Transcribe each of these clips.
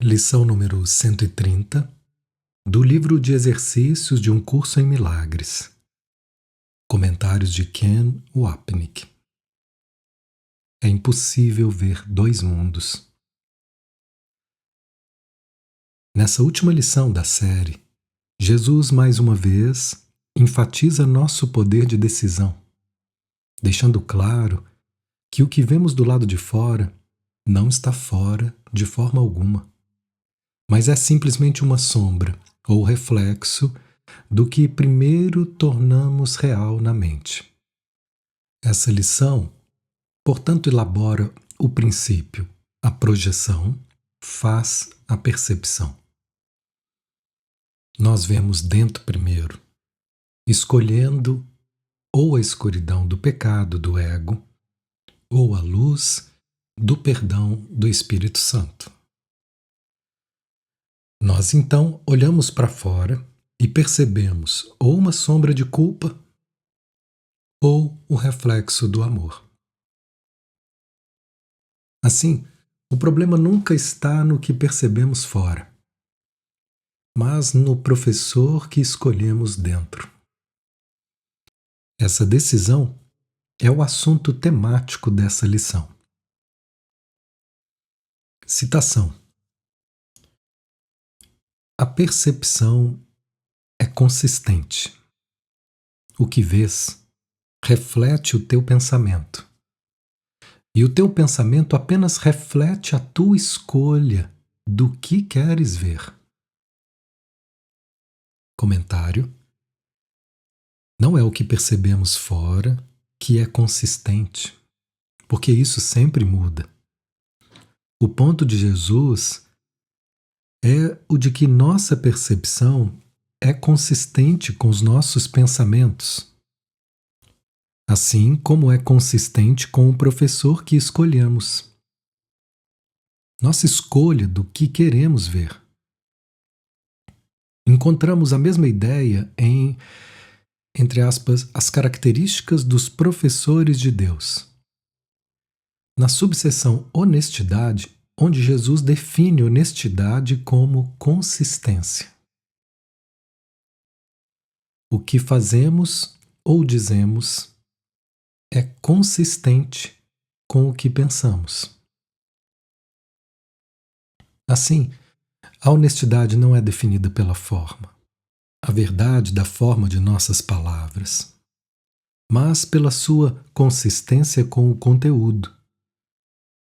Lição número 130 do livro de exercícios de um curso em milagres. Comentários de Ken Wapnick. É impossível ver dois mundos. Nessa última lição da série, Jesus mais uma vez enfatiza nosso poder de decisão, deixando claro que o que vemos do lado de fora não está fora de forma alguma, mas é simplesmente uma sombra ou reflexo do que primeiro tornamos real na mente. Essa lição, portanto, elabora o princípio: a projeção faz a percepção. Nós vemos dentro primeiro, escolhendo ou a escuridão do pecado do ego, ou a luz do perdão do Espírito Santo. Nós então olhamos para fora e percebemos ou uma sombra de culpa ou o reflexo do amor. Assim, o problema nunca está no que percebemos fora, mas no professor que escolhemos dentro. Essa decisão é o assunto temático dessa lição. Citação: a percepção é consistente. O que vês reflete o teu pensamento. E o teu pensamento apenas reflete a tua escolha do que queres ver. Comentário: não é o que percebemos fora que é consistente, porque isso sempre muda. O ponto de Jesus é o de que nossa percepção é consistente com os nossos pensamentos, assim como é consistente com o professor que escolhemos. Nossa escolha do que queremos ver. Encontramos a mesma ideia em, entre aspas, as características dos professores de Deus. Na subseção honestidade, onde Jesus define honestidade como consistência. O que fazemos ou dizemos é consistente com o que pensamos. Assim, a honestidade não é definida pela forma, a verdade da forma de nossas palavras, mas pela sua consistência com o conteúdo,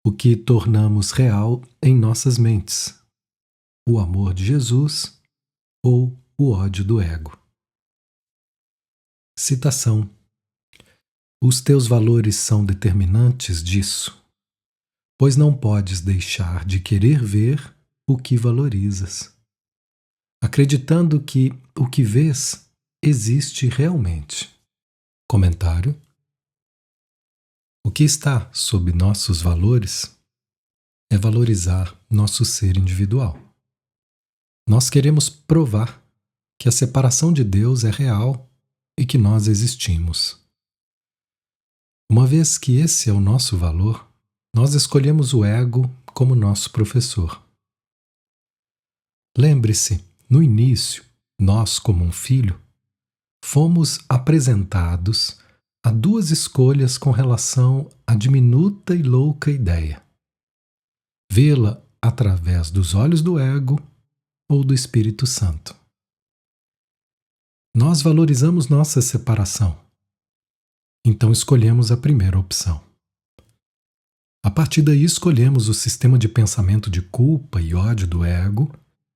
o que tornamos real em nossas mentes, o amor de Jesus ou o ódio do ego. Citação: os teus valores são determinantes disso, pois não podes deixar de querer ver o que valorizas, acreditando que o que vês existe realmente. Comentário: o que está sob nossos valores é valorizar nosso ser individual. Nós queremos provar que a separação de Deus é real e que nós existimos. Uma vez que esse é o nosso valor, nós escolhemos o ego como nosso professor. Lembre-se, no início, nós, como um filho, fomos apresentados a duas escolhas com relação à diminuta e louca ideia: vê-la através dos olhos do ego ou do Espírito Santo. Nós valorizamos nossa separação, então escolhemos a primeira opção. A partir daí escolhemos o sistema de pensamento de culpa e ódio do ego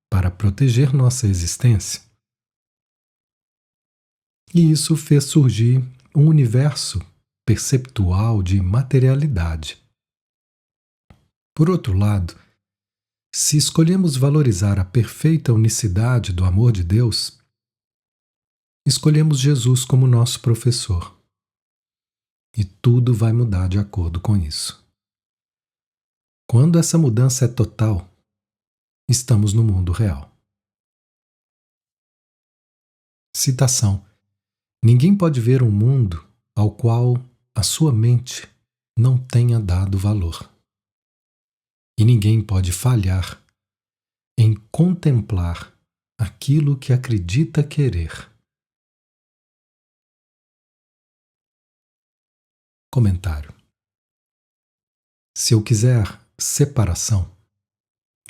para proteger nossa existência. E isso fez surgir um universo perceptual de materialidade. Por outro lado, se escolhemos valorizar a perfeita unicidade do amor de Deus, escolhemos Jesus como nosso professor. E tudo vai mudar de acordo com isso. Quando essa mudança é total, estamos no mundo real. Citação: ninguém pode ver um mundo ao qual a sua mente não tenha dado valor. E ninguém pode falhar em contemplar aquilo que acredita querer. Comentário: se eu quiser separação,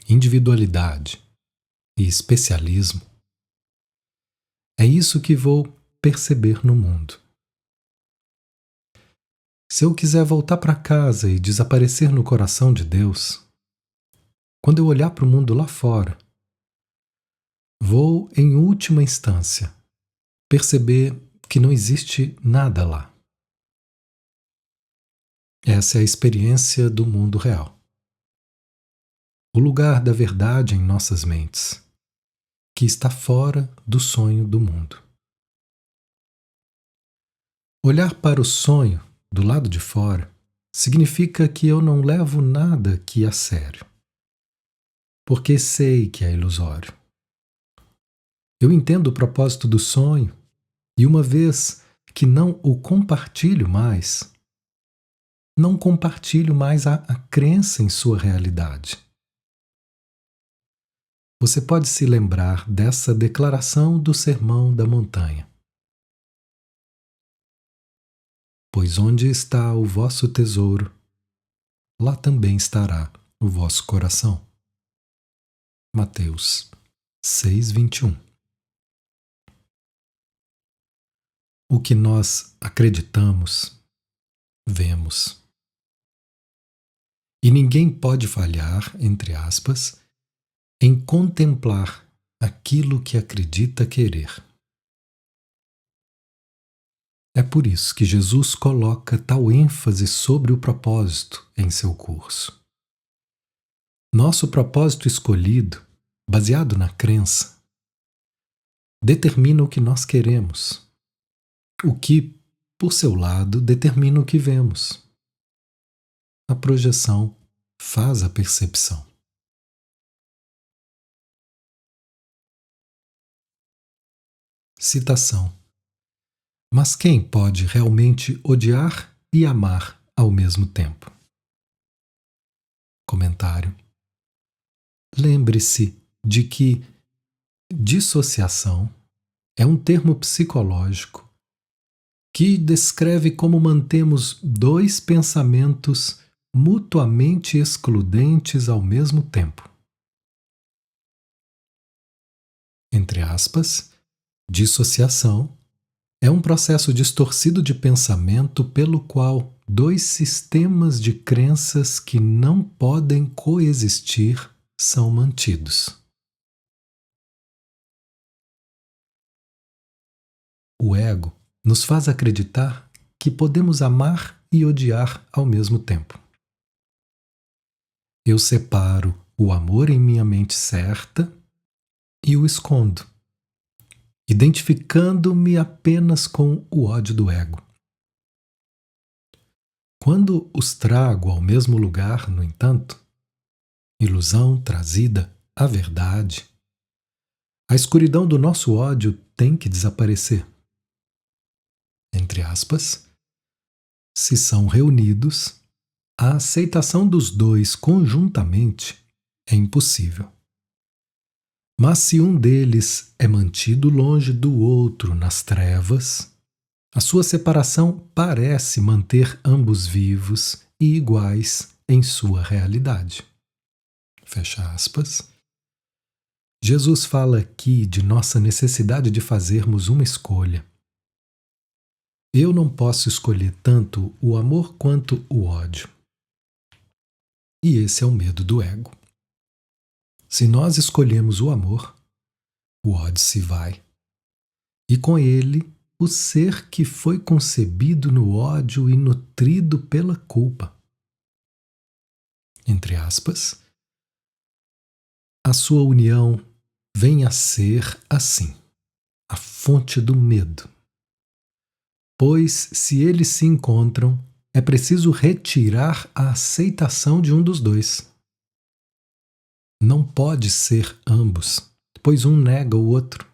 individualidade e especialismo, é isso que vou perceber no mundo. Se eu quiser voltar para casa e desaparecer no coração de Deus, quando eu olhar para o mundo lá fora, vou, em última instância, perceber que não existe nada lá. Essa é a experiência do mundo real. O lugar da verdade em nossas mentes, que está fora do sonho do mundo. Olhar para o sonho do lado de fora significa que eu não levo nada aqui a sério, porque sei que é ilusório. Eu entendo o propósito do sonho e, uma vez que não o compartilho mais, não compartilho mais a crença em sua realidade. Você pode se lembrar dessa declaração do Sermão da Montanha. Pois onde está o vosso tesouro, lá também estará o vosso coração. Mateus 6:21. O que nós acreditamos, vemos. E ninguém pode falhar, entre aspas, em contemplar aquilo que acredita querer. É por isso que Jesus coloca tal ênfase sobre o propósito em seu curso. Nosso propósito escolhido, baseado na crença, determina o que nós queremos, o que, por seu lado, determina o que vemos. A projeção faz a percepção. Citação: mas quem pode realmente odiar e amar ao mesmo tempo? Comentário: lembre-se de que dissociação é um termo psicológico que descreve como mantemos dois pensamentos mutuamente excludentes ao mesmo tempo. Entre aspas, dissociação é um processo distorcido de pensamento pelo qual dois sistemas de crenças que não podem coexistir são mantidos. O ego nos faz acreditar que podemos amar e odiar ao mesmo tempo. Eu separo o amor em minha mente certa e o escondo, identificando-me apenas com o ódio do ego. Quando os trago ao mesmo lugar, no entanto, ilusão trazida à verdade, a escuridão do nosso ódio tem que desaparecer. Entre aspas, se são reunidos, a aceitação dos dois conjuntamente é impossível. Mas se um deles é mantido longe do outro nas trevas, a sua separação parece manter ambos vivos e iguais em sua realidade. Fecha aspas. Jesus fala aqui de nossa necessidade de fazermos uma escolha. Eu não posso escolher tanto o amor quanto o ódio. E esse é o medo do ego. Se nós escolhemos o amor, o ódio se vai. E com ele, o ser que foi concebido no ódio e nutrido pela culpa. Entre aspas, a sua união vem a ser assim, a fonte do medo. Pois, se eles se encontram, é preciso retirar a aceitação de um dos dois. Não pode ser ambos, pois um nega o outro.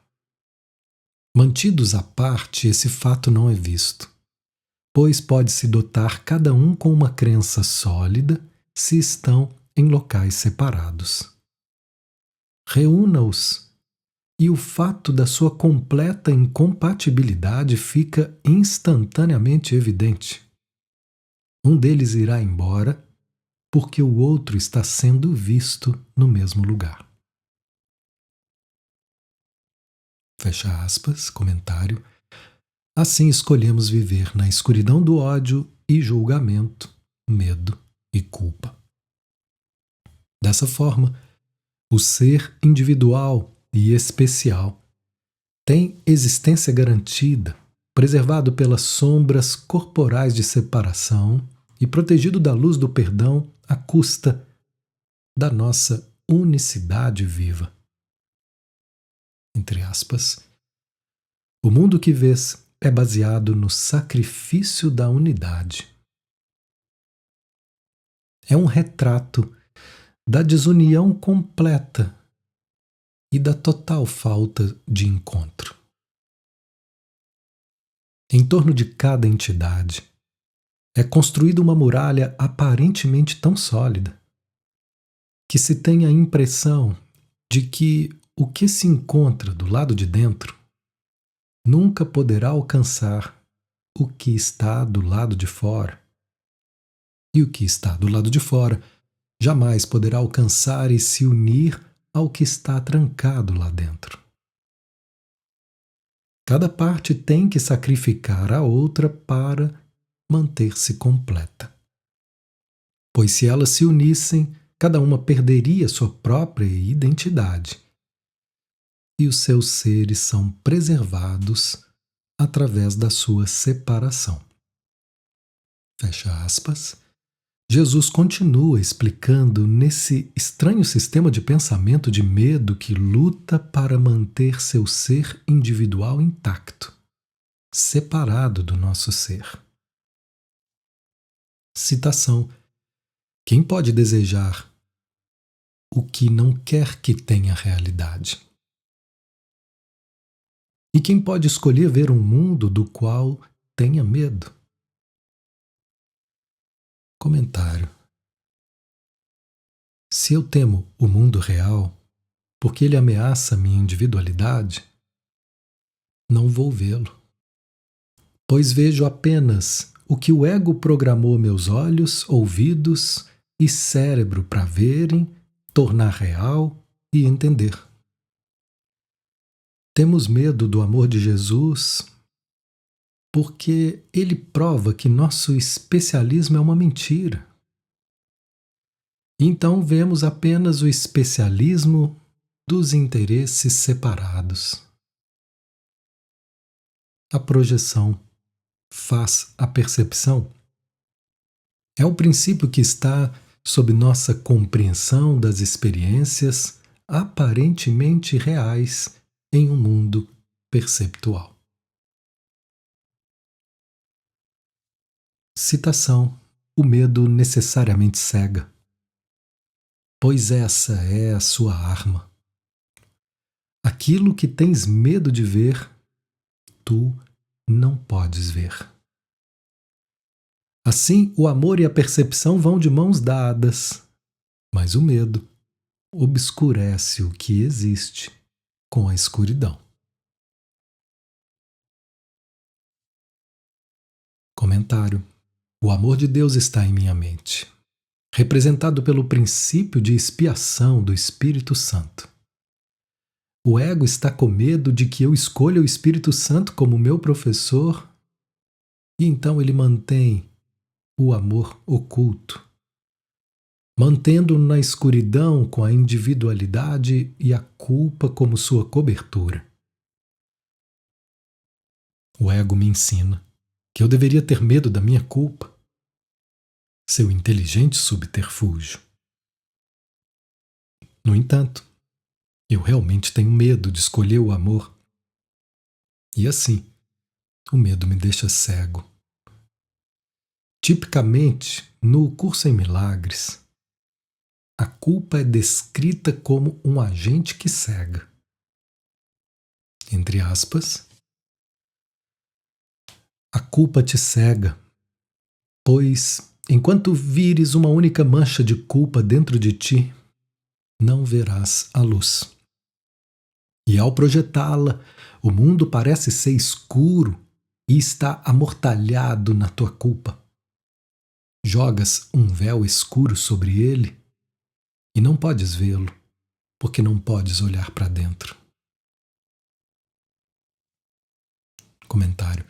Mantidos à parte, esse fato não é visto, pois pode-se dotar cada um com uma crença sólida se estão em locais separados. reúna-os e o fato da sua completa incompatibilidade fica instantaneamente evidente. Um deles irá embora porque o outro está sendo visto no mesmo lugar. Fecha aspas, comentário. Assim escolhemos viver na escuridão do ódio e julgamento, medo e culpa. Dessa forma, o ser individual e especial tem existência garantida, preservado pelas sombras corporais de separação e protegido da luz do perdão à custa da nossa unicidade viva. Entre aspas, o mundo que vês é baseado no sacrifício da unidade. É um retrato da desunião completa e da total falta de encontro. Em torno de cada entidade é construída uma muralha aparentemente tão sólida que se tem a impressão de que o que se encontra do lado de dentro nunca poderá alcançar o que está do lado de fora. E o que está do lado de fora jamais poderá alcançar e se unir ao que está trancado lá dentro. Cada parte tem que sacrificar a outra para manter-se completa. Pois se elas se unissem, cada uma perderia sua própria identidade. E os seus seres são preservados através da sua separação. Fecha aspas. Jesus continua explicando nesse estranho sistema de pensamento de medo que luta para manter seu ser individual intacto, separado do nosso ser. Citação: quem pode desejar o que não quer que tenha realidade? E quem pode escolher ver um mundo do qual tenha medo? Comentário: se eu temo o mundo real, porque ele ameaça minha individualidade, não vou vê-lo, pois vejo apenas o que o ego programou meus olhos, ouvidos e cérebro para verem, tornar real e entender. Temos medo do amor de Jesus porque ele prova que nosso especialismo é uma mentira. Então vemos apenas o especialismo dos interesses separados. A projeção faz a percepção. É o princípio que está sob nossa compreensão das experiências aparentemente reais em um mundo perceptual. Citação: o medo necessariamente cega, pois essa é a sua arma. Aquilo que tens medo de ver, tu não podes ver. Assim, o amor e a percepção vão de mãos dadas, mas o medo obscurece o que existe com a escuridão. Comentário: o amor de Deus está em minha mente, representado pelo princípio de expiação do Espírito Santo. O ego está com medo de que eu escolha o Espírito Santo como meu professor, e então ele mantém o amor oculto, mantendo-o na escuridão com a individualidade e a culpa como sua cobertura. O ego me ensina que eu deveria ter medo da minha culpa, seu inteligente subterfúgio. No entanto, eu realmente tenho medo de escolher o amor. E assim, o medo me deixa cego. Tipicamente, no Curso em Milagres, a culpa é descrita como um agente que cega. Entre aspas, a culpa te cega, pois, enquanto vires uma única mancha de culpa dentro de ti, não verás a luz. E ao projetá-la, o mundo parece ser escuro e está amortalhado na tua culpa. Jogas um véu escuro sobre ele e não podes vê-lo, porque não podes olhar para dentro. Comentário.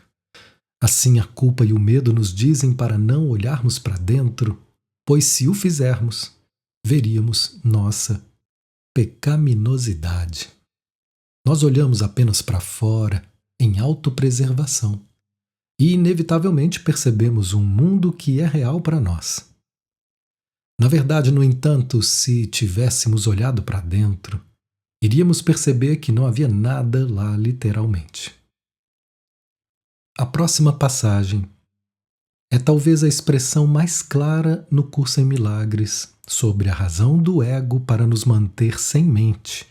Assim a culpa e o medo nos dizem para não olharmos para dentro, pois se o fizermos, veríamos nossa pecaminosidade. Nós olhamos apenas para fora, em autopreservação, e inevitavelmente percebemos um mundo que é real para nós. Na verdade, no entanto, se tivéssemos olhado para dentro, iríamos perceber que não havia nada lá literalmente. A próxima passagem é talvez a expressão mais clara no curso em Milagres sobre a razão do ego para nos manter sem mente,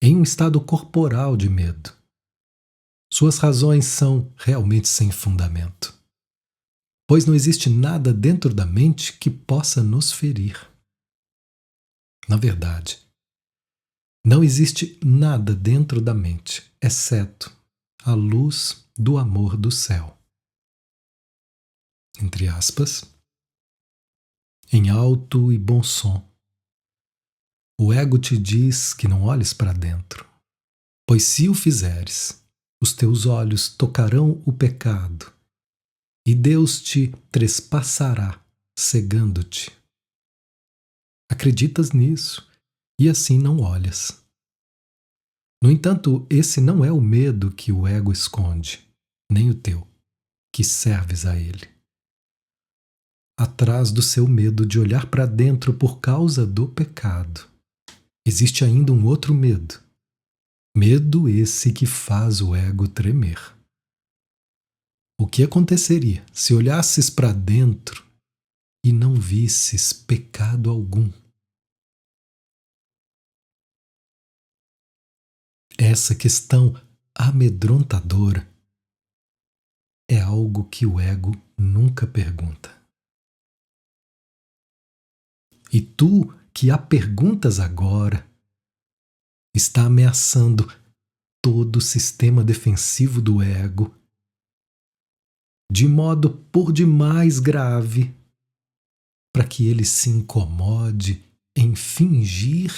em um estado corporal de medo. Suas razões são realmente sem fundamento, pois não existe nada dentro da mente que possa nos ferir. Na verdade, não existe nada dentro da mente, exceto a luz do amor do céu. Entre aspas, em alto e bom som, o ego te diz que não olhes para dentro, pois se o fizeres, os teus olhos tocarão o pecado e Deus te trespassará, cegando-te. Acreditas nisso e assim não olhas. No entanto, esse não é o medo que o ego esconde, nem o teu, que serves a ele. Atrás do seu medo de olhar para dentro por causa do pecado, existe ainda um outro medo. Medo esse que faz o ego tremer. O que aconteceria se olhasses para dentro e não visses pecado algum? Essa questão amedrontadora é algo que o ego nunca pergunta. E tu, que a perguntas agora, está ameaçando todo o sistema defensivo do ego, de modo por demais grave, para que ele se incomode em fingir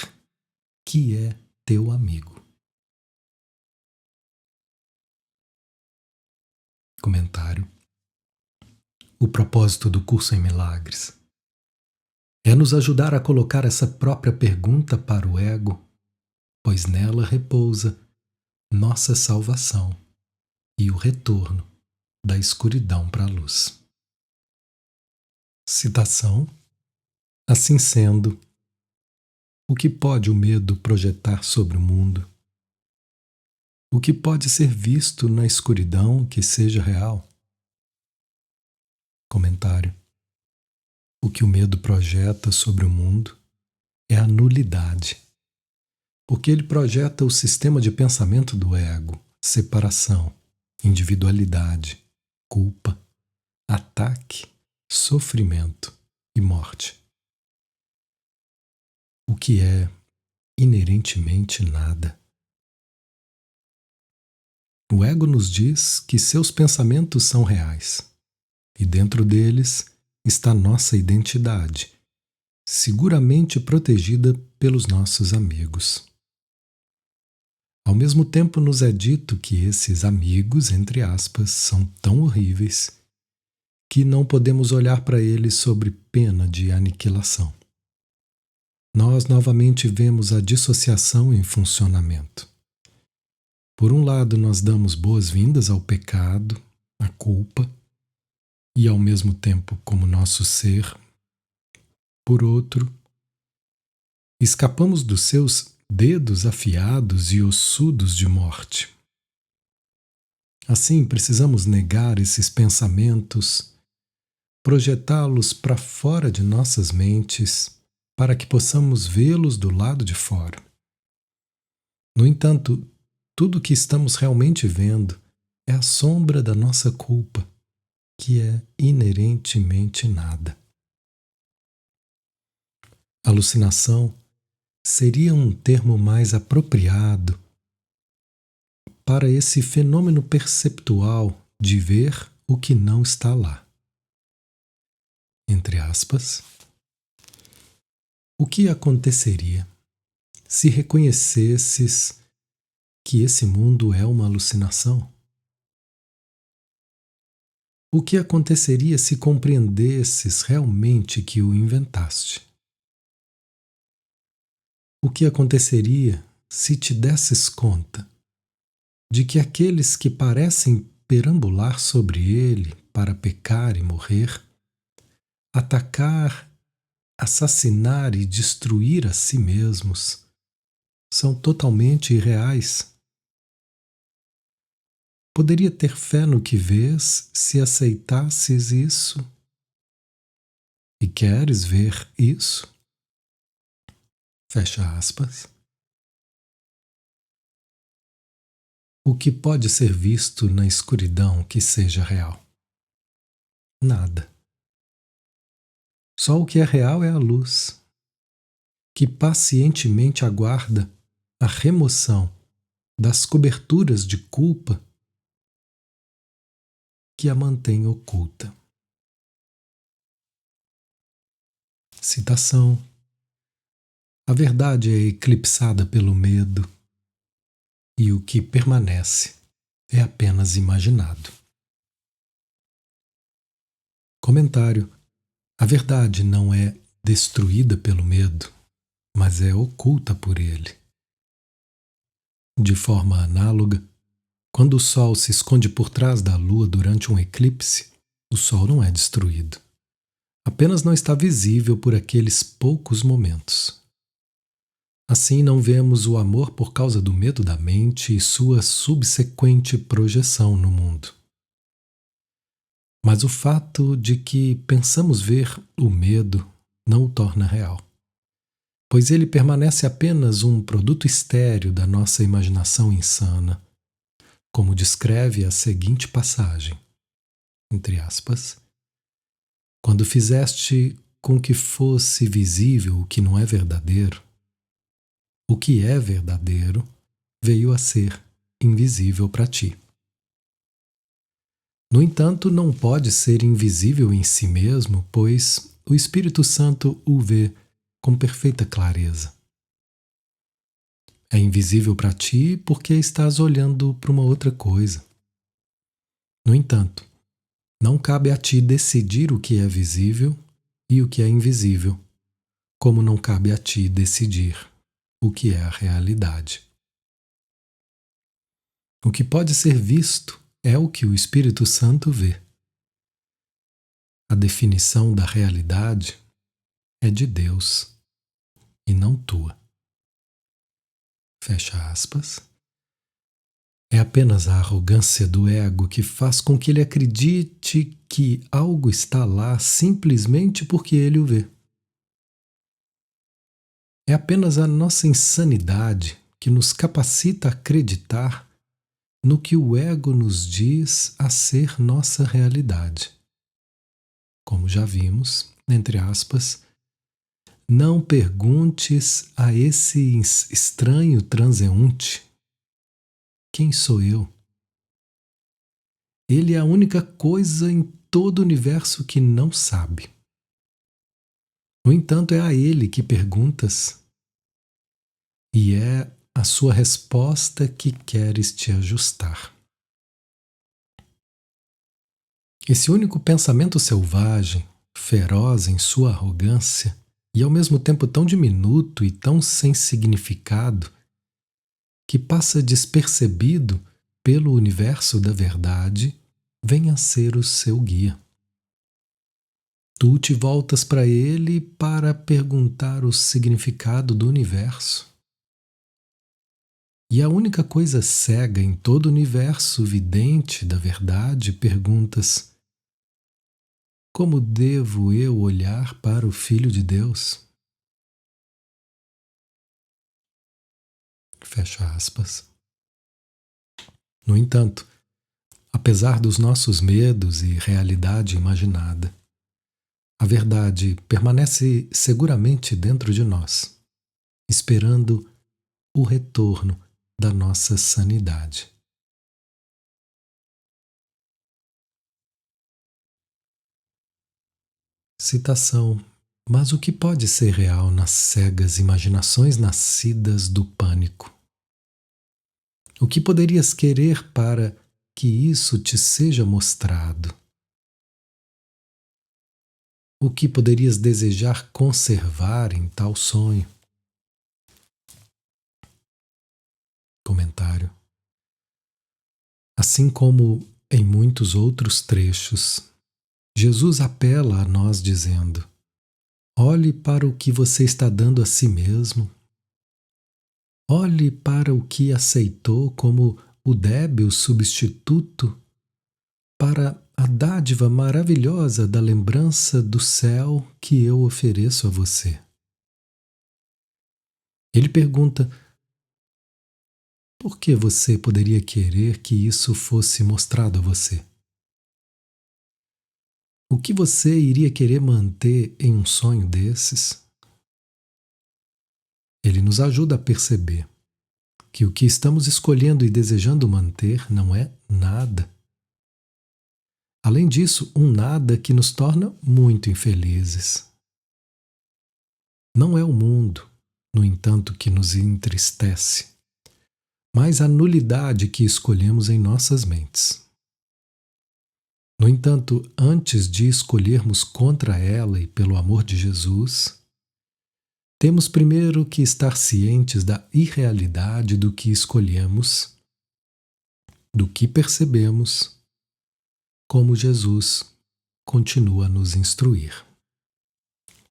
que é teu amigo. Comentário. O propósito do curso em Milagres é nos ajudar a colocar essa própria pergunta para o ego, pois nela repousa nossa salvação e o retorno da escuridão para a luz. Citação. Assim sendo, o que pode o medo projetar sobre o mundo? O que pode ser visto na escuridão que seja real? Comentário. O que o medo projeta sobre o mundo é a nulidade, porque ele projeta o sistema de pensamento do ego, separação, individualidade, culpa, ataque, sofrimento e morte. O que é inerentemente nada. O ego nos diz que seus pensamentos são reais, e dentro deles está nossa identidade, seguramente protegida pelos nossos amigos. Ao mesmo tempo, nos é dito que esses amigos, entre aspas, são tão horríveis que não podemos olhar para eles sobre pena de aniquilação. Nós novamente vemos a dissociação em funcionamento. Por um lado, nós damos boas-vindas ao pecado, à culpa, e ao mesmo tempo como nosso ser. Por outro, escapamos dos seus dedos afiados e ossudos de morte. Assim, precisamos negar esses pensamentos, projetá-los para fora de nossas mentes, para que possamos vê-los do lado de fora. No entanto, tudo o que estamos realmente vendo é a sombra da nossa culpa, que é inerentemente nada. Alucinação seria um termo mais apropriado para esse fenômeno perceptual de ver o que não está lá. Entre aspas, o que aconteceria se reconhecesses que esse mundo é uma alucinação? O que aconteceria se compreendesses realmente que o inventaste? O que aconteceria se te desses conta de que aqueles que parecem perambular sobre ele para pecar e morrer, atacar, assassinar e destruir a si mesmos, são totalmente irreais? Poderia ter fé no que vês se aceitasses isso? E queres ver isso? Fecha aspas. O que pode ser visto na escuridão que seja real? Nada. Só o que é real é a luz, que pacientemente aguarda a remoção das coberturas de culpa que a mantém oculta. Citação: a verdade é eclipsada pelo medo, e o que permanece é apenas imaginado. Comentário: a verdade não é destruída pelo medo, mas é oculta por ele. De forma análoga, quando o Sol se esconde por trás da Lua durante um eclipse, o Sol não é destruído. Apenas não está visível por aqueles poucos momentos. Assim, não vemos o amor por causa do medo da mente e sua subsequente projeção no mundo. Mas o fato de que pensamos ver o medo não o torna real, pois ele permanece apenas um produto estéril da nossa imaginação insana, como descreve a seguinte passagem, entre aspas, quando fizeste com que fosse visível o que não é verdadeiro, o que é verdadeiro veio a ser invisível para ti. No entanto, não pode ser invisível em si mesmo, pois o Espírito Santo o vê com perfeita clareza. É invisível para ti porque estás olhando para uma outra coisa. No entanto, não cabe a ti decidir o que é visível e o que é invisível, como não cabe a ti decidir o que é a realidade. O que pode ser visto é o que o Espírito Santo vê. A definição da realidade é de Deus e não tua. Fecha aspas. É apenas a arrogância do ego que faz com que ele acredite que algo está lá simplesmente porque ele o vê. É apenas a nossa insanidade que nos capacita a acreditar no que o ego nos diz a ser nossa realidade. Como já vimos, entre aspas, não perguntes a esse estranho transeunte: quem sou eu? Ele é a única coisa em todo o universo que não sabe. No entanto, é a ele que perguntas, e é a sua resposta que queres te ajustar. Esse único pensamento selvagem, feroz em sua arrogância, e ao mesmo tempo tão diminuto e tão sem significado, que passa despercebido pelo universo da verdade, vem a ser o seu guia. Tu te voltas para ele para perguntar o significado do universo. E a única coisa cega em todo o universo vidente da verdade perguntas: como devo eu olhar para o Filho de Deus? Fecha aspas. No entanto, apesar dos nossos medos e realidade imaginada, a verdade permanece seguramente dentro de nós, esperando o retorno da nossa sanidade. Citação: mas o que pode ser real nas cegas imaginações nascidas do pânico? O que poderias querer para que isso te seja mostrado? O que poderias desejar conservar em tal sonho? Comentário: assim como em muitos outros trechos, Jesus apela a nós dizendo: olhe para o que você está dando a si mesmo. Olhe para o que aceitou como o débil substituto para a dádiva maravilhosa da lembrança do céu que eu ofereço a você. Ele pergunta: por que você poderia querer que isso fosse mostrado a você? O que você iria querer manter em um sonho desses? Ele nos ajuda a perceber que o que estamos escolhendo e desejando manter não é nada. Além disso, um nada que nos torna muito infelizes. Não é o mundo, no entanto, que nos entristece, mas a nulidade que escolhemos em nossas mentes. No entanto, antes de escolhermos contra ela e pelo amor de Jesus, temos primeiro que estar cientes da irrealidade do que escolhemos, do que percebemos, como Jesus continua a nos instruir.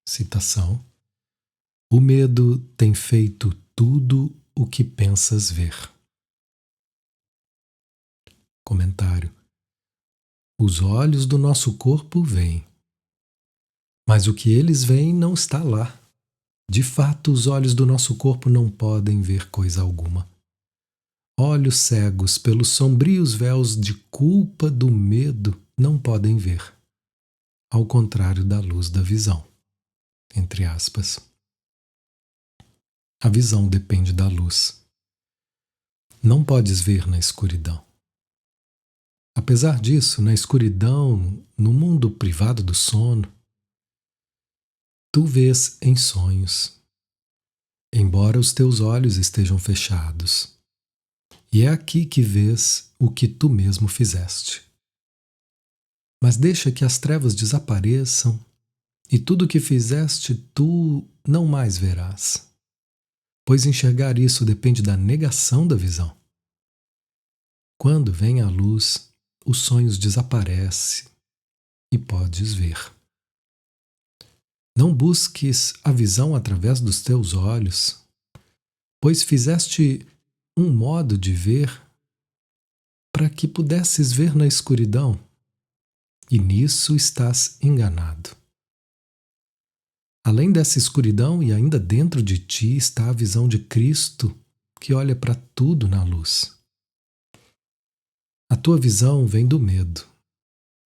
Citação: o medo tem feito tudo o que pensas ver. Comentário: os olhos do nosso corpo veem, mas o que eles veem não está lá. De fato, os olhos do nosso corpo não podem ver coisa alguma. Olhos cegos pelos sombrios véus de culpa do medo não podem ver, ao contrário da luz da visão. Entre aspas. A visão depende da luz. Não podes ver na escuridão. Apesar disso, na escuridão, no mundo privado do sono, tu vês em sonhos, embora os teus olhos estejam fechados. E é aqui que vês o que tu mesmo fizeste. Mas deixa que as trevas desapareçam e tudo o que fizeste tu não mais verás, pois enxergar isso depende da negação da visão. Quando vem a luz, os sonhos desaparecem e podes ver. Não busques a visão através dos teus olhos, pois fizeste um modo de ver para que pudesses ver na escuridão, e nisso estás enganado. Além dessa escuridão e ainda dentro de ti está a visão de Cristo, que olha para tudo na luz. A tua visão vem do medo,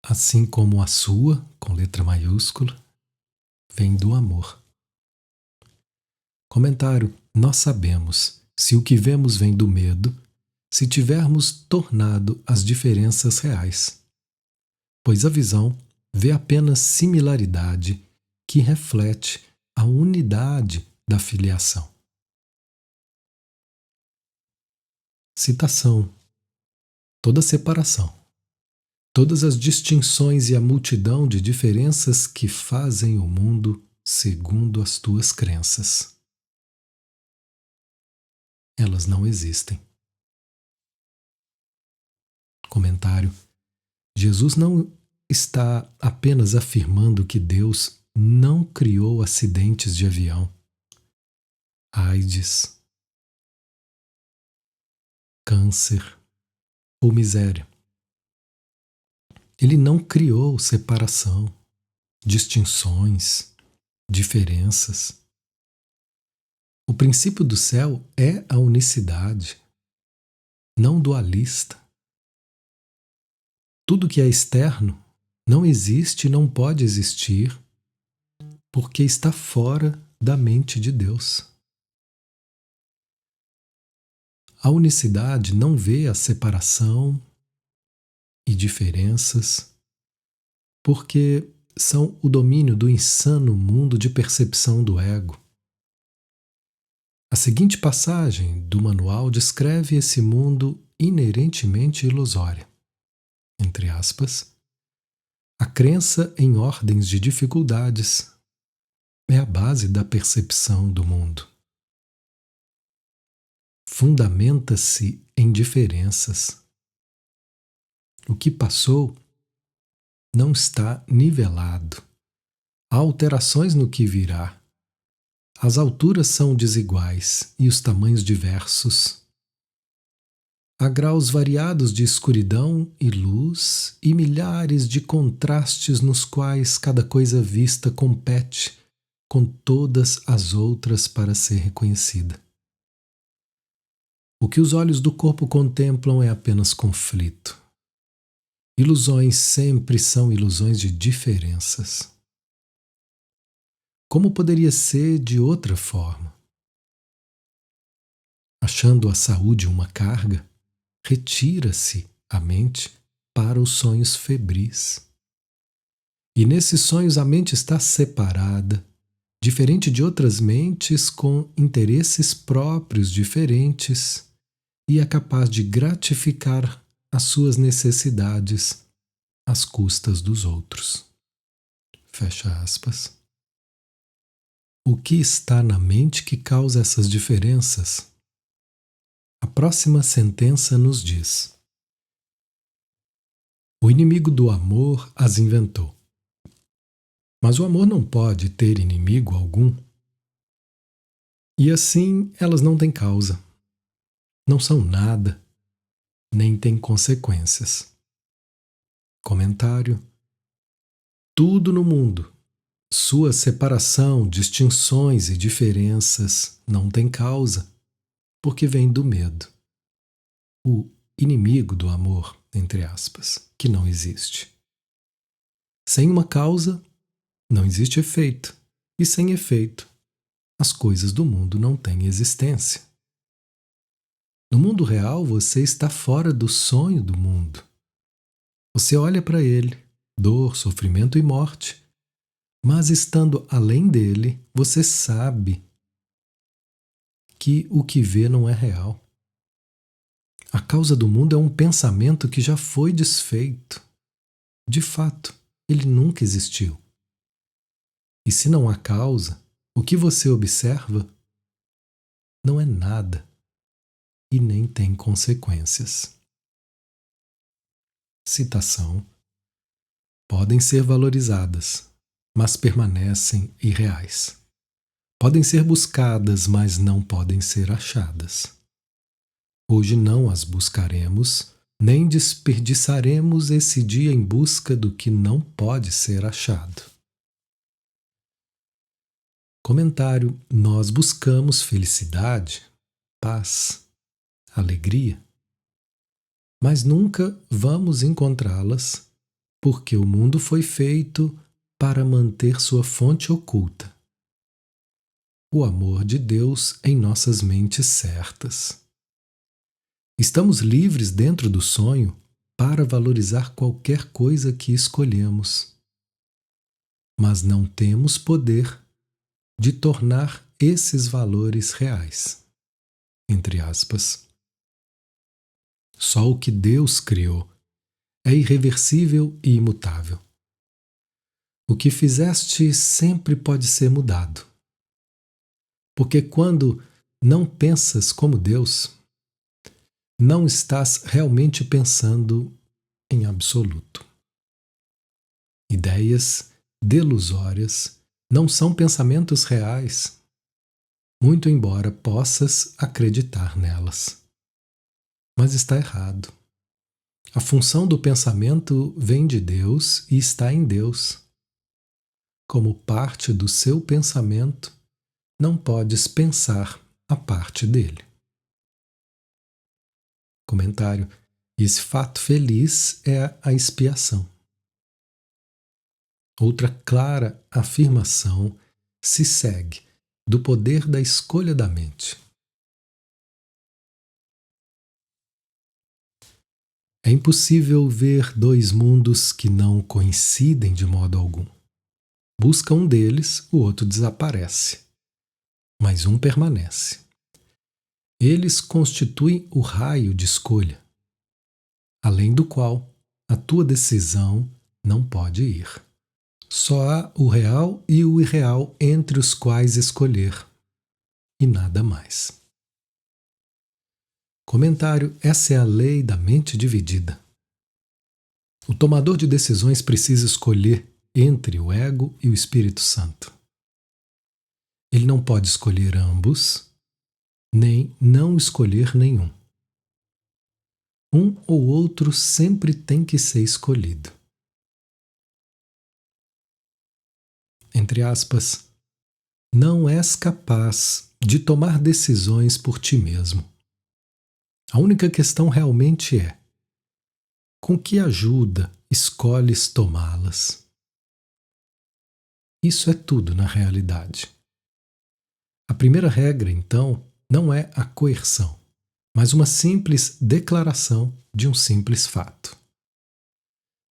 assim como a sua, com letra maiúscula, vem do amor. Comentário: nós sabemos, se o que vemos vem do medo, se tivermos tornado as diferenças reais, pois a visão vê apenas similaridade que reflete a unidade da filiação. Citação: toda separação, todas as distinções e a multidão de diferenças que fazem o mundo segundo as tuas crenças. Elas não existem. Comentário: Jesus não está apenas afirmando que Deus não criou acidentes de avião, AIDS, câncer ou miséria. Ele não criou separação, distinções, diferenças. O princípio do céu é a unicidade, não dualista. Tudo que é externo não existe e não pode existir porque está fora da mente de Deus. A unicidade não vê a separação e diferenças porque são o domínio do insano mundo de percepção do ego. A seguinte passagem do manual descreve esse mundo inerentemente ilusório. Entre aspas, a crença em ordens de dificuldades é a base da percepção do mundo. Fundamenta-se em diferenças. O que passou não está nivelado. Há alterações no que virá. As alturas são desiguais e os tamanhos diversos. Há graus variados de escuridão e luz e milhares de contrastes nos quais cada coisa vista compete com todas as outras para ser reconhecida. O que os olhos do corpo contemplam é apenas conflito. Ilusões sempre são ilusões de diferenças. Como poderia ser de outra forma? Achando a saúde uma carga, retira-se a mente para os sonhos febris. E nesses sonhos a mente está separada, diferente de outras mentes com interesses próprios diferentes, e é capaz de gratificar as suas necessidades às custas dos outros. Fecha aspas. O que está na mente que causa essas diferenças? A próxima sentença nos diz: o inimigo do amor as inventou. Mas o amor não pode ter inimigo algum. E assim elas não têm causa, não são nada, nem têm consequências. Comentário: tudo no mundo, sua separação, distinções e diferenças não tem causa, porque vem do medo. O inimigo do amor, entre aspas, que não existe. Sem uma causa, não existe efeito, e sem efeito, as coisas do mundo não têm existência. No mundo real, você está fora do sonho do mundo. Você olha para ele, dor, sofrimento e morte, mas estando além dele, você sabe que o que vê não é real. A causa do mundo é um pensamento que já foi desfeito. De fato, ele nunca existiu. E se não há causa, o que você observa não é nada e nem tem consequências. Citação: podem ser valorizadas, mas permanecem irreais. Podem ser buscadas, mas não podem ser achadas. Hoje não as buscaremos, nem desperdiçaremos esse dia em busca do que não pode ser achado. Comentário: nós buscamos felicidade, paz, alegria, mas nunca vamos encontrá-las, porque o mundo foi feito para manter sua fonte oculta. O amor de Deus em nossas mentes certas. Estamos livres dentro do sonho para valorizar qualquer coisa que escolhemos, mas não temos poder de tornar esses valores reais. Entre aspas. Só o que Deus criou é irreversível e imutável. O que fizeste sempre pode ser mudado. Porque quando não pensas como Deus, não estás realmente pensando em absoluto. Ideias delusórias não são pensamentos reais, muito embora possas acreditar nelas. Mas está errado. A função do pensamento vem de Deus e está em Deus. Como parte do seu pensamento, não podes pensar a parte dele. Comentário: esse fato feliz é a expiação. Outra clara afirmação se segue do poder da escolha da mente. É impossível ver dois mundos que não coincidem de modo algum. busca um deles, o outro desaparece, mas um permanece. Eles constituem o raio de escolha, além do qual a tua decisão não pode ir. Só há o real e o irreal entre os quais escolher, e nada mais. Comentário: essa é a lei da mente dividida. O tomador de decisões precisa escolher entre o ego e o Espírito Santo. Ele não pode escolher ambos, nem não escolher nenhum. Um ou outro sempre tem que ser escolhido. Entre aspas, não és capaz de tomar decisões por ti mesmo. A única questão realmente é: com que ajuda escolhes tomá-las? Isso é tudo na realidade. A primeira regra, então, não é a coerção, mas uma simples declaração de um simples fato.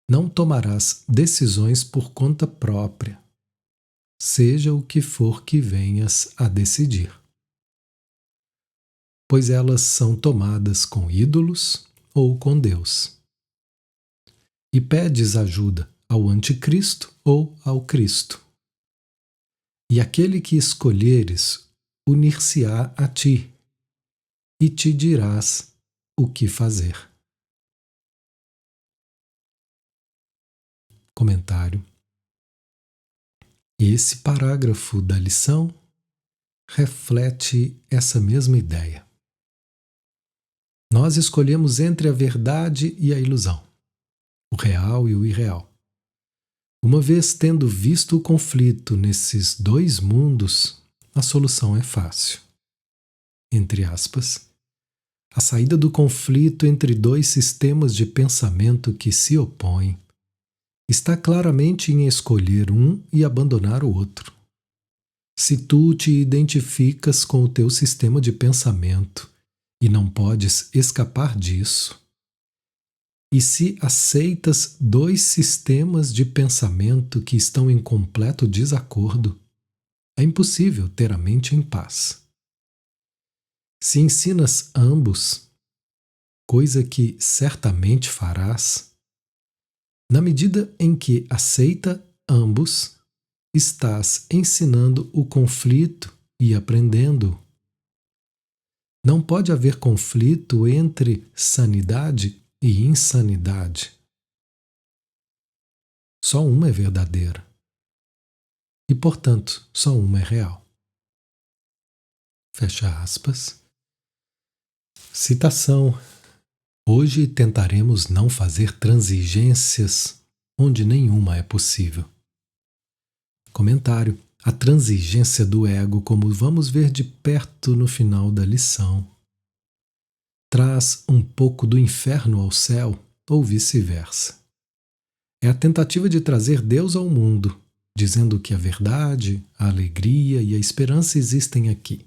Não tomarás decisões por conta própria, seja o que for que venhas a decidir, pois elas são tomadas com ídolos ou com Deus. E pedes ajuda ao anticristo ou ao Cristo. E aquele que escolheres unir-se-á a ti, e te dirás o que fazer. Comentário: esse parágrafo da lição reflete essa mesma ideia. Nós escolhemos entre a verdade e a ilusão, o real e o irreal. Uma vez tendo visto o conflito nesses dois mundos, a solução é fácil. Entre aspas, a saída do conflito entre dois sistemas de pensamento que se opõem está claramente em escolher um e abandonar o outro. Se tu te identificas com o teu sistema de pensamento e não podes escapar disso, e se aceitas dois sistemas de pensamento que estão em completo desacordo, é impossível ter a mente em paz. Se ensinas ambos, coisa que certamente farás, na medida em que aceita ambos, estás ensinando o conflito e aprendendo. Não pode haver conflito entre sanidade e insanidade. Só uma é verdadeira. E, portanto, só uma é real. Fecha aspas. Citação: hoje tentaremos não fazer transigências onde nenhuma é possível. Comentário: a transigência do ego, como vamos ver de perto no final da lição, traz um pouco do inferno ao céu ou vice-versa. É a tentativa de trazer Deus ao mundo, dizendo que a verdade, a alegria e a esperança existem aqui.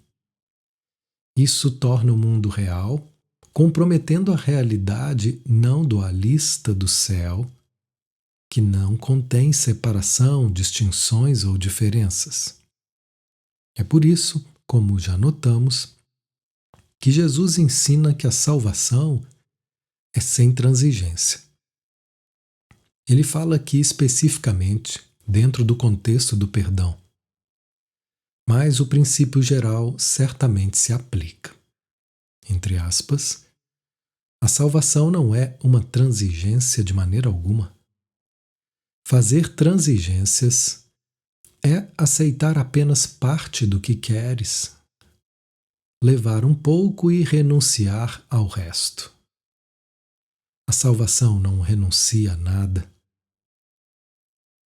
Isso torna o mundo real, comprometendo a realidade não dualista do céu, que não contém separação, distinções ou diferenças. É por isso, como já notamos, que Jesus ensina que a salvação é sem transigência. Ele fala aqui especificamente dentro do contexto do perdão, mas o princípio geral certamente se aplica. Entre aspas, a salvação não é uma transigência de maneira alguma. Fazer transigências é aceitar apenas parte do que queres, levar um pouco e renunciar ao resto. A salvação não renuncia a nada.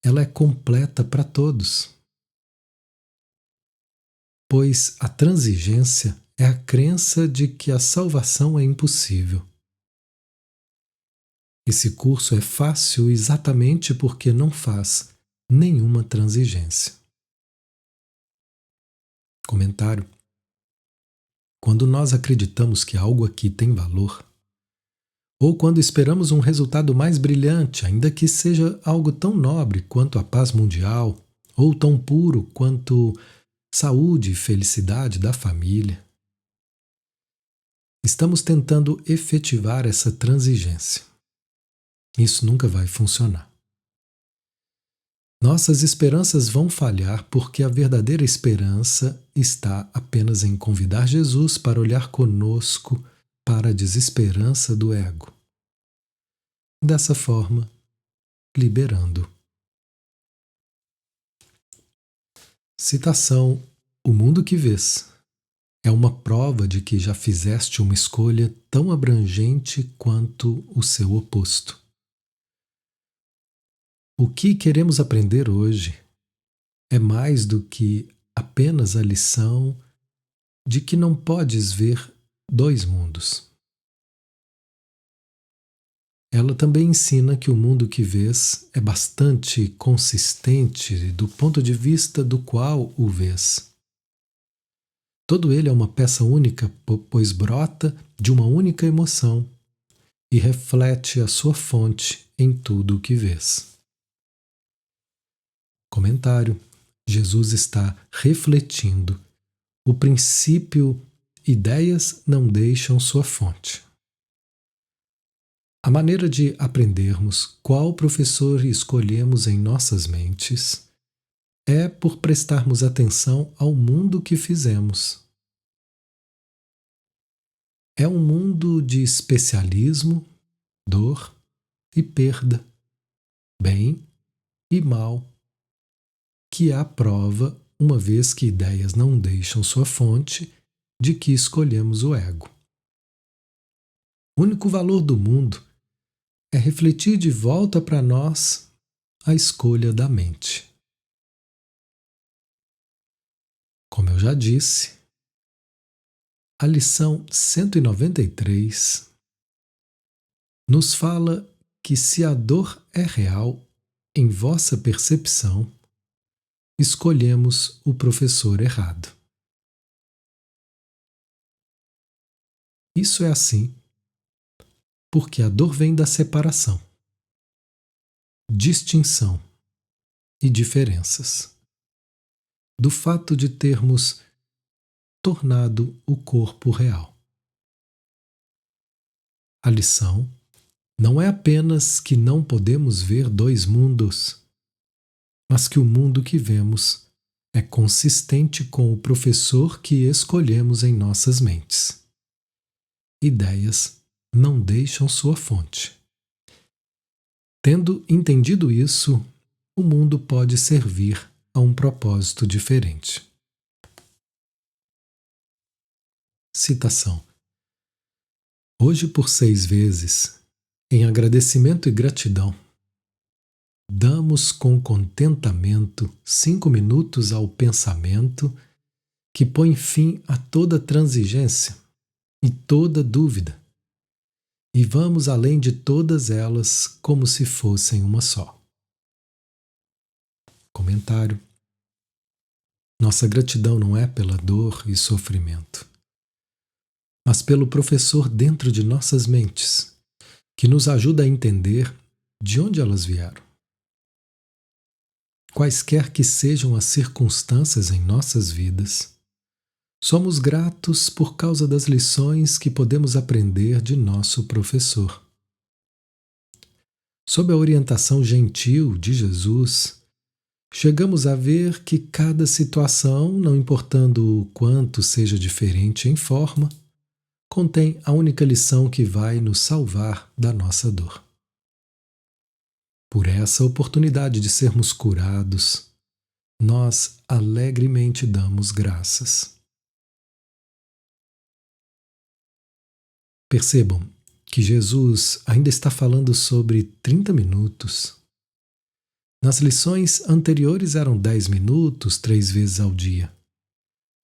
Ela é completa para todos. Pois a transigência é a crença de que a salvação é impossível. Esse curso é fácil exatamente porque não faz nenhuma transigência. Comentário: quando nós acreditamos que algo aqui tem valor, ou quando esperamos um resultado mais brilhante, ainda que seja algo tão nobre quanto a paz mundial ou tão puro quanto saúde e felicidade da família. Estamos tentando efetivar essa transigência. Isso nunca vai funcionar. Nossas esperanças vão falhar porque a verdadeira esperança está apenas em convidar Jesus para olhar conosco para a desesperança do ego. Dessa forma, liberando. Citação: O mundo que vês é uma prova de que já fizeste uma escolha tão abrangente quanto o seu oposto. O que queremos aprender hoje é mais do que apenas a lição de que não podes ver dois mundos. Ela também ensina que o mundo que vês é bastante consistente do ponto de vista do qual o vês. Todo ele é uma peça única, pois brota de uma única emoção e reflete a sua fonte em tudo o que vês. Comentário: Jesus está refletindo o princípio: ideias não deixam sua fonte. A maneira de aprendermos qual professor escolhemos em nossas mentes é por prestarmos atenção ao mundo que fizemos. É um mundo de especialismo, dor e perda, bem e mal, que há prova, uma vez que ideias não deixam sua fonte, de que escolhemos o ego. O único valor do mundo é refletir de volta para nós a escolha da mente. Como eu já disse, a lição 193 nos fala que se a dor é real em vossa percepção, escolhemos o professor errado. Isso é assim porque a dor vem da separação, distinção e diferenças, do fato de termos tornado o corpo real. A lição não é apenas que não podemos ver dois mundos, mas que o mundo que vemos é consistente com o professor que escolhemos em nossas mentes. Ideias não deixam sua fonte. Tendo entendido isso, o mundo pode servir a um propósito diferente. Citação: Hoje, por 6 vezes, em agradecimento e gratidão, damos com contentamento 5 minutos ao pensamento que põe fim a toda transigência e toda dúvida, e vamos além de todas elas como se fossem uma só. Comentário: Nossa gratidão não é pela dor e sofrimento, mas pelo professor dentro de nossas mentes, que nos ajuda a entender de onde elas vieram. Quaisquer que sejam as circunstâncias em nossas vidas, somos gratos por causa das lições que podemos aprender de nosso professor. Sob a orientação gentil de Jesus, chegamos a ver que cada situação, não importando o quanto seja diferente em forma, contém a única lição que vai nos salvar da nossa dor. Por essa oportunidade de sermos curados, nós alegremente damos graças. Percebam que Jesus ainda está falando sobre 30 minutos. Nas lições anteriores eram 10 minutos, 3 vezes ao dia.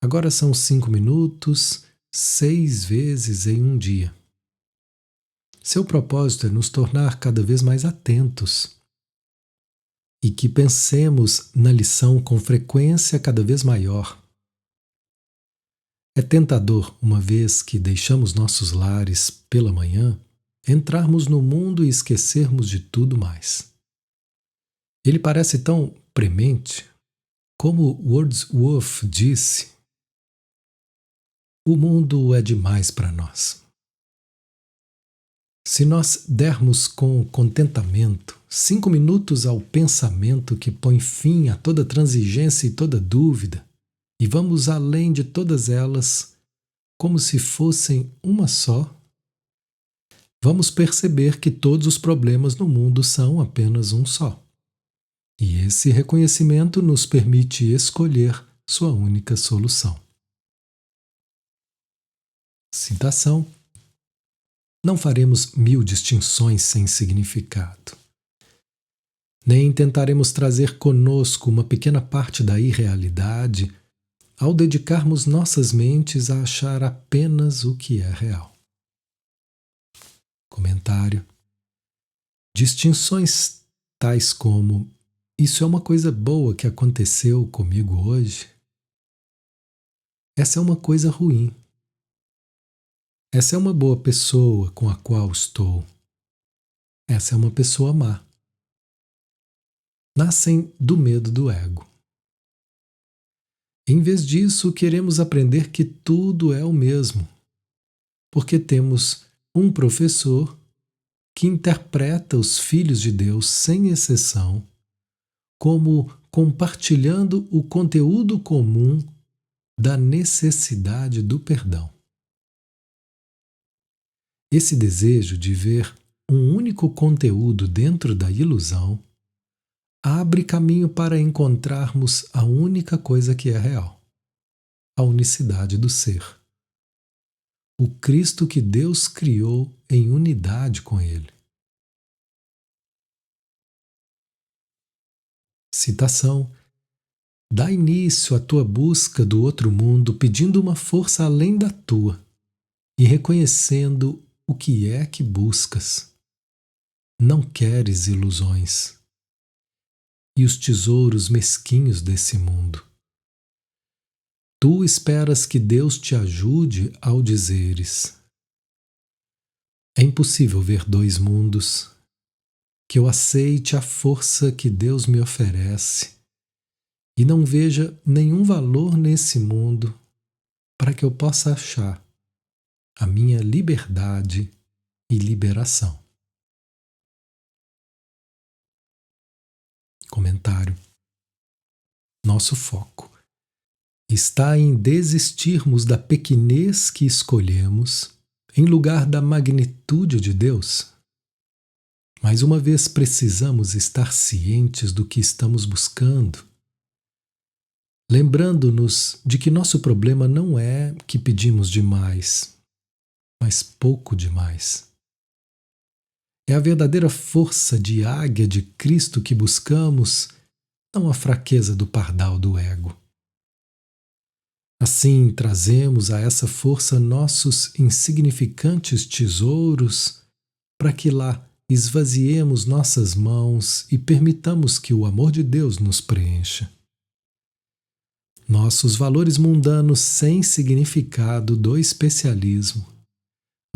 Agora são 5 minutos, 6 vezes em um dia. Seu propósito é nos tornar cada vez mais atentos e que pensemos na lição com frequência cada vez maior. É tentador, uma vez que deixamos nossos lares pela manhã, entrarmos no mundo e esquecermos de tudo mais. Ele parece tão premente, Como Wordsworth disse, o mundo é demais para nós. Se nós dermos com contentamento 5 minutos ao pensamento que põe fim a toda transigência e toda dúvida, e vamos além de todas elas, como se fossem uma só, vamos perceber que todos os problemas no mundo são apenas um só. E esse reconhecimento nos permite escolher sua única solução. Citação: não faremos 1000 distinções sem significado. Nem tentaremos trazer conosco uma pequena parte da irrealidade ao dedicarmos nossas mentes a achar apenas o que é real. Comentário: distinções tais como "isso é uma coisa boa que aconteceu comigo hoje", essa é uma coisa ruim. Essa é uma boa pessoa com a qual estou. Essa é uma pessoa má. Nascem do medo do ego. Em vez disso, queremos aprender que tudo é o mesmo, porque temos um professor que interpreta os filhos de Deus, sem exceção, como compartilhando o conteúdo comum da necessidade do perdão. Esse desejo de ver um único conteúdo dentro da ilusão abre caminho para encontrarmos a única coisa que é real, a unicidade do ser. O Cristo que Deus criou em unidade com Ele. Citação: dá início à tua busca do outro mundo pedindo uma força além da tua e reconhecendo o que é que buscas. Não queres ilusões e os tesouros mesquinhos desse mundo. Tu esperas que Deus te ajude ao dizeres: é impossível ver 2 mundos, que eu aceite a força que Deus me oferece e não veja nenhum valor nesse mundo para que eu possa achar a minha liberdade e liberação. Comentário: nosso foco está em desistirmos da pequenez que escolhemos em lugar da magnitude de Deus. Mais uma vez precisamos estar cientes do que estamos buscando, lembrando-nos de que nosso problema não é que pedimos demais, mas pouco demais. É a verdadeira força de águia de Cristo que buscamos, não a fraqueza do pardal do ego. Assim, trazemos a essa força nossos insignificantes tesouros para que lá esvaziemos nossas mãos e permitamos que o amor de Deus nos preencha. Nossos valores mundanos sem significado do especialismo,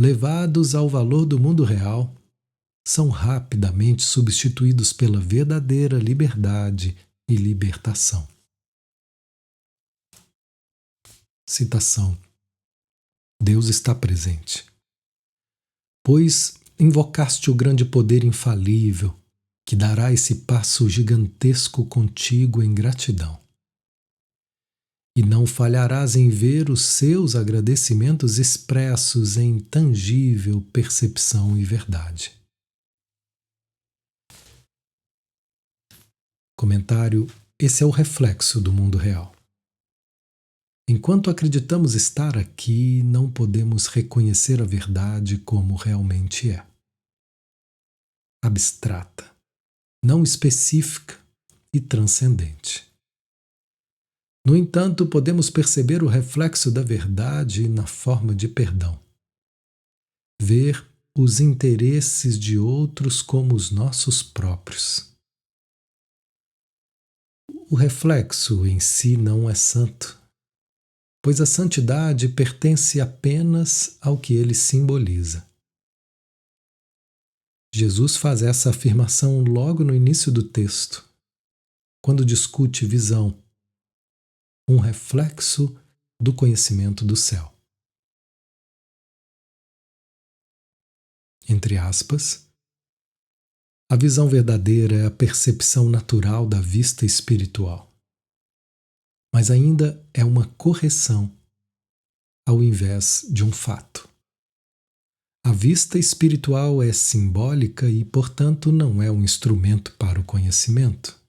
levados ao valor do mundo real, são rapidamente substituídos pela verdadeira liberdade e libertação. Citação: Deus está presente, pois invocaste o grande poder infalível que dará esse passo gigantesco contigo em gratidão. E não falharás em ver os seus agradecimentos expressos em tangível percepção e verdade. Comentário: esse é o reflexo do mundo real. Enquanto acreditamos estar aqui, não podemos reconhecer a verdade como realmente é. Abstrata, não específica e transcendente. No entanto, podemos perceber o reflexo da verdade na forma de perdão. Ver os interesses de outros como os nossos próprios. O reflexo em si não é santo, pois a santidade pertence apenas ao que ele simboliza. Jesus faz essa afirmação logo no início do texto, quando discute visão um reflexo do conhecimento do céu. Entre aspas, a visão verdadeira é a percepção natural da vista espiritual, mas ainda é uma correção ao invés de um fato. A vista espiritual é simbólica e, portanto, não é um instrumento para o conhecimento.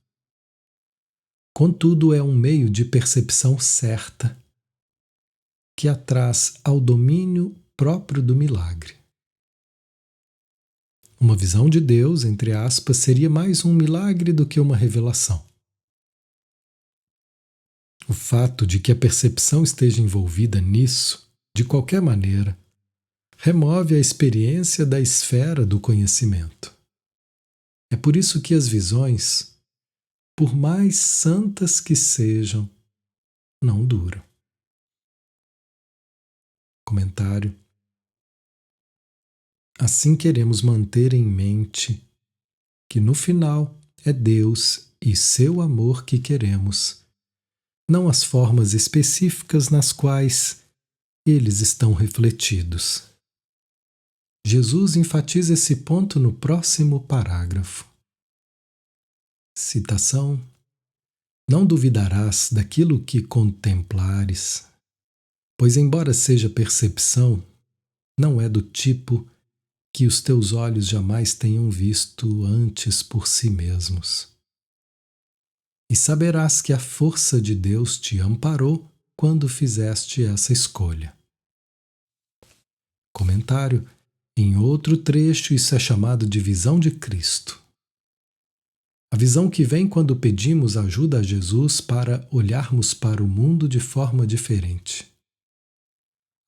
Contudo, é um meio de percepção certa que a traz ao domínio próprio do milagre. Uma visão de Deus, entre aspas, seria mais um milagre do que uma revelação. O fato de que a percepção esteja envolvida nisso, de qualquer maneira, remove a experiência da esfera do conhecimento. É por isso que as visões, por mais santas que sejam, não duram. Comentário. Assim queremos manter em mente que no final é Deus e seu amor que queremos, não as formas específicas nas quais eles estão refletidos. Jesus enfatiza esse ponto no próximo parágrafo. Citação: Não duvidarás daquilo que contemplares, pois, embora seja percepção, não é do tipo que os teus olhos jamais tenham visto antes por si mesmos. E saberás que a força de Deus te amparou quando fizeste essa escolha. Comentário. Em outro trecho, isso é chamado de visão de Cristo. A visão que vem quando pedimos ajuda a Jesus para olharmos para o mundo de forma diferente.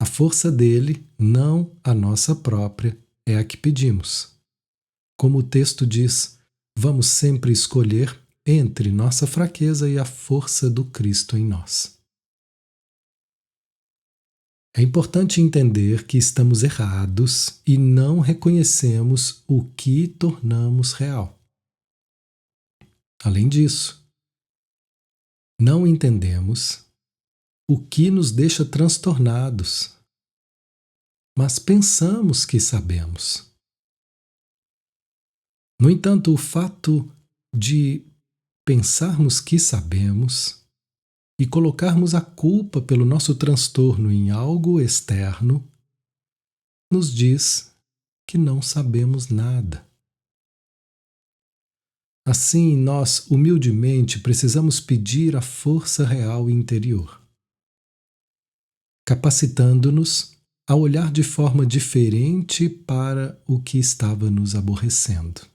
A força dele, não a nossa própria, é a que pedimos. Como o texto diz, vamos sempre escolher entre nossa fraqueza e a força do Cristo em nós. É importante entender que estamos errados e não reconhecemos o que tornamos real. Além disso, não entendemos o que nos deixa transtornados, mas pensamos que sabemos. No entanto, o fato de pensarmos que sabemos e colocarmos a culpa pelo nosso transtorno em algo externo nos diz que não sabemos nada. Assim, nós humildemente precisamos pedir a força real interior, capacitando-nos a olhar de forma diferente para o que estava nos aborrecendo.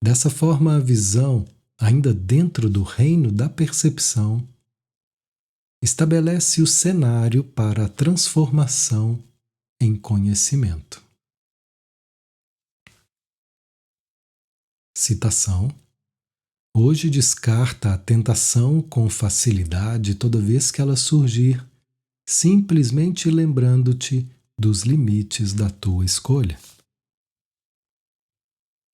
Dessa forma, a visão, ainda dentro do reino da percepção, estabelece o cenário para a transformação em conhecimento. Citação: Hoje descarta a tentação com facilidade toda vez que ela surgir, simplesmente lembrando-te dos limites da tua escolha.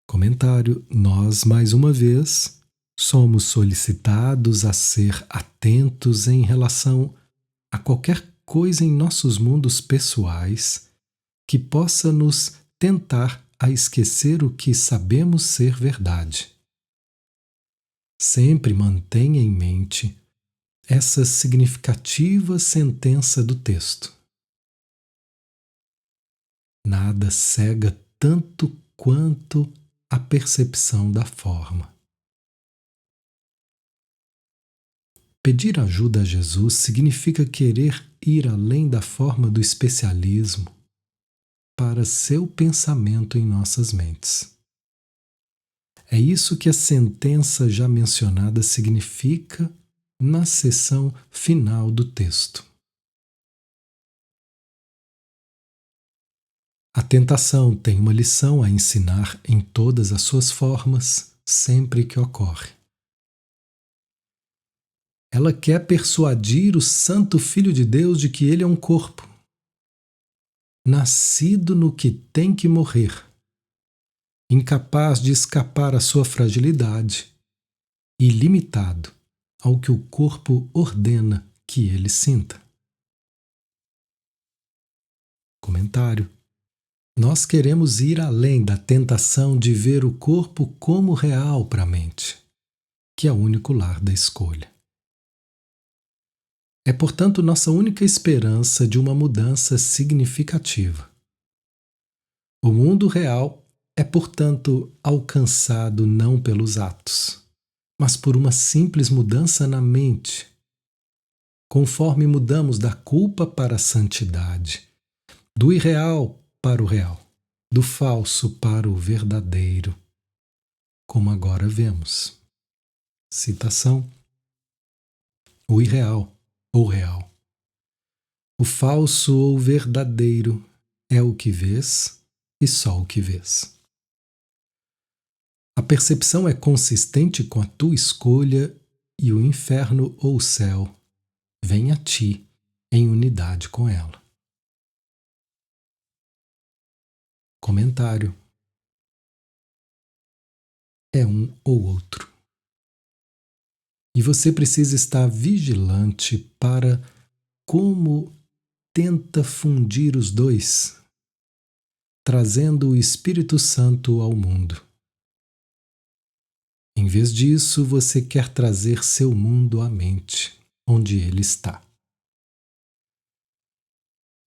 Comentário: Nós, mais uma vez, somos solicitados a ser atentos em relação a qualquer coisa em nossos mundos pessoais que possa nos tentar a esquecer o que sabemos ser verdade. Sempre mantenha em mente essa significativa sentença do texto. Nada cega tanto quanto a percepção da forma. Pedir ajuda a Jesus significa querer ir além da forma do especialismo para seu pensamento em nossas mentes. É isso que a sentença já mencionada significa na seção final do texto. A tentação tem uma lição a ensinar em todas as suas formas, sempre que ocorre. Ela quer persuadir o Santo Filho de Deus de que ele é um corpo, nascido no que tem que morrer, incapaz de escapar à sua fragilidade e limitado ao que o corpo ordena que ele sinta. Comentário: nós queremos ir além da tentação de ver o corpo como real para a mente, que é o único lar da escolha. É, portanto, nossa única esperança de uma mudança significativa. O mundo real é, portanto, alcançado não pelos atos, mas por uma simples mudança na mente, conforme mudamos da culpa para a santidade, do irreal para o real, do falso para o verdadeiro, como agora vemos. Citação: o irreal ou real, o falso ou verdadeiro é o que vês e só o que vês. A percepção é consistente com a tua escolha e o inferno ou o céu vem a ti em unidade com ela. Comentário: é um ou outro. E você precisa estar vigilante para como tenta fundir os dois, trazendo o Espírito Santo ao mundo. Em vez disso, você quer trazer seu mundo à mente, onde ele está.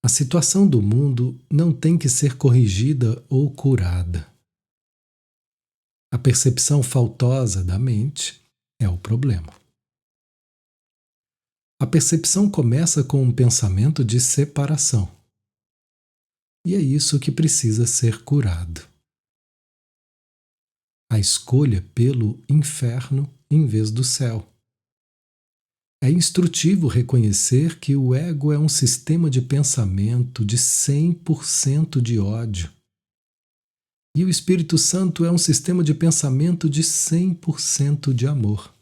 A situação do mundo não tem que ser corrigida ou curada. A percepção faltosa da mente é o problema. A percepção começa com um pensamento de separação. E é isso que precisa ser curado. A escolha pelo inferno em vez do céu. É instrutivo reconhecer que o ego é um sistema de pensamento de 100% de ódio. E o Espírito Santo é um sistema de pensamento de 100% de amor.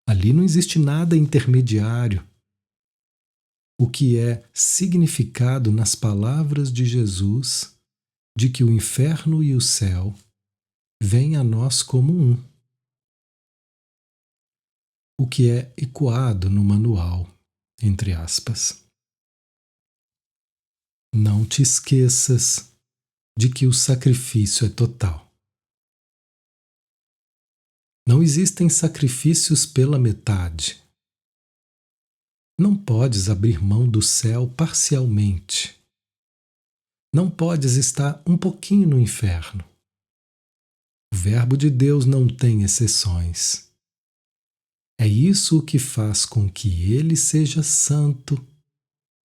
Ali não existe nada intermediário. O que é significado nas palavras de Jesus de que o inferno e o céu vêm a nós como um. O que é ecoado no manual, entre aspas. Não te esqueças de que o sacrifício é total. Não existem sacrifícios pela metade. Não podes abrir mão do céu parcialmente. Não podes estar um pouquinho no inferno. O Verbo de Deus não tem exceções. É isso o que faz com que ele seja santo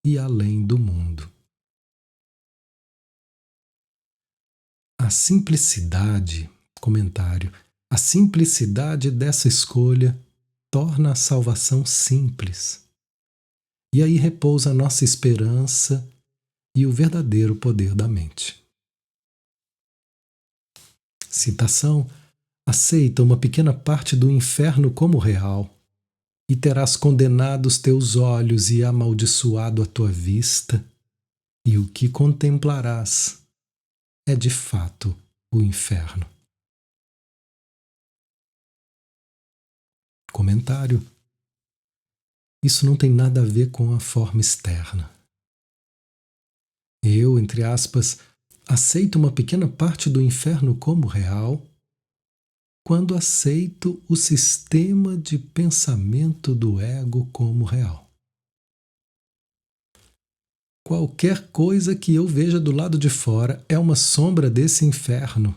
e além do mundo. A simplicidade, comentário, a simplicidade dessa escolha torna a salvação simples. E aí repousa a nossa esperança e o verdadeiro poder da mente. Citação: aceita uma pequena parte do inferno como real, e terás condenado os teus olhos e amaldiçoado a tua vista, e o que contemplarás é de fato o inferno. Comentário: isso não tem nada a ver com a forma externa. Eu, entre aspas, aceito uma pequena parte do inferno como real quando aceito o sistema de pensamento do ego como real. Qualquer coisa que eu veja do lado de fora é uma sombra desse inferno.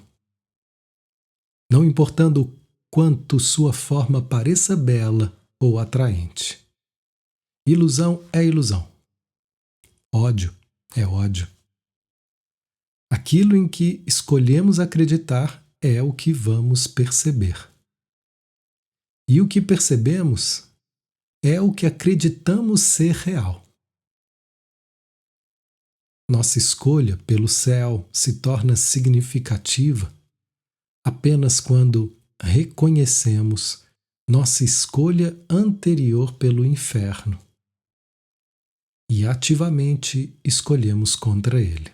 Não importando o quanto sua forma pareça bela ou atraente. Ilusão é ilusão. Ódio é ódio. Aquilo em que escolhemos acreditar é o que vamos perceber. E o que percebemos é o que acreditamos ser real. Nossa escolha pelo céu se torna significativa apenas quando reconhecemos nossa escolha anterior pelo inferno e ativamente escolhemos contra ele.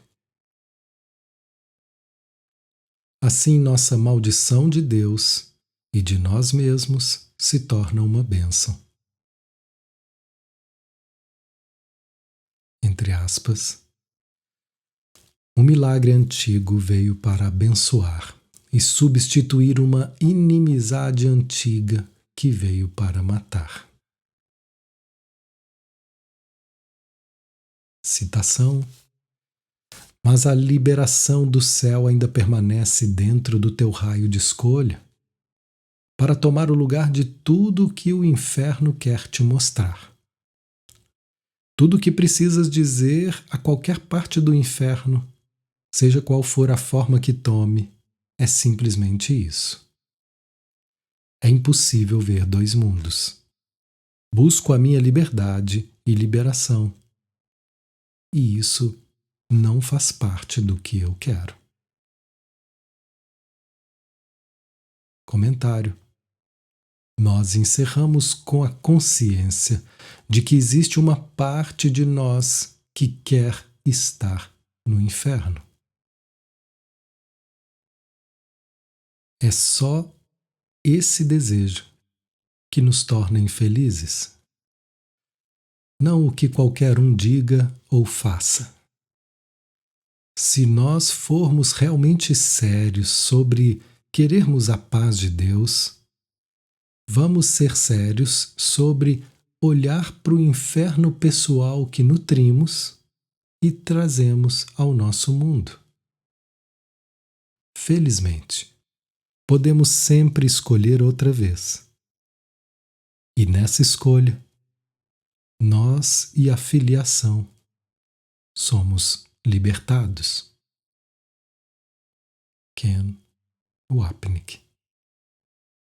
Assim, nossa maldição de Deus e de nós mesmos se torna uma bênção. Entre aspas, um milagre antigo veio para abençoar e substituir uma inimizade antiga que veio para matar. Citação: mas a liberação do céu ainda permanece dentro do teu raio de escolha, para tomar o lugar de tudo o que o inferno quer te mostrar. Tudo o que precisas dizer a qualquer parte do inferno, seja qual for a forma que tome, é simplesmente isso. É impossível ver dois mundos. Busco a minha liberdade e liberação. E isso não faz parte do que eu quero. Comentário: nós encerramos com a consciência de que existe uma parte de nós que quer estar no inferno. É só esse desejo que nos torna infelizes, não o que qualquer um diga ou faça. Se nós formos realmente sérios sobre querermos a paz de Deus, vamos ser sérios sobre olhar para o inferno pessoal que nutrimos e trazemos ao nosso mundo. Felizmente, podemos sempre escolher outra vez. E nessa escolha, nós e a filiação somos libertados. Ken Wapnick.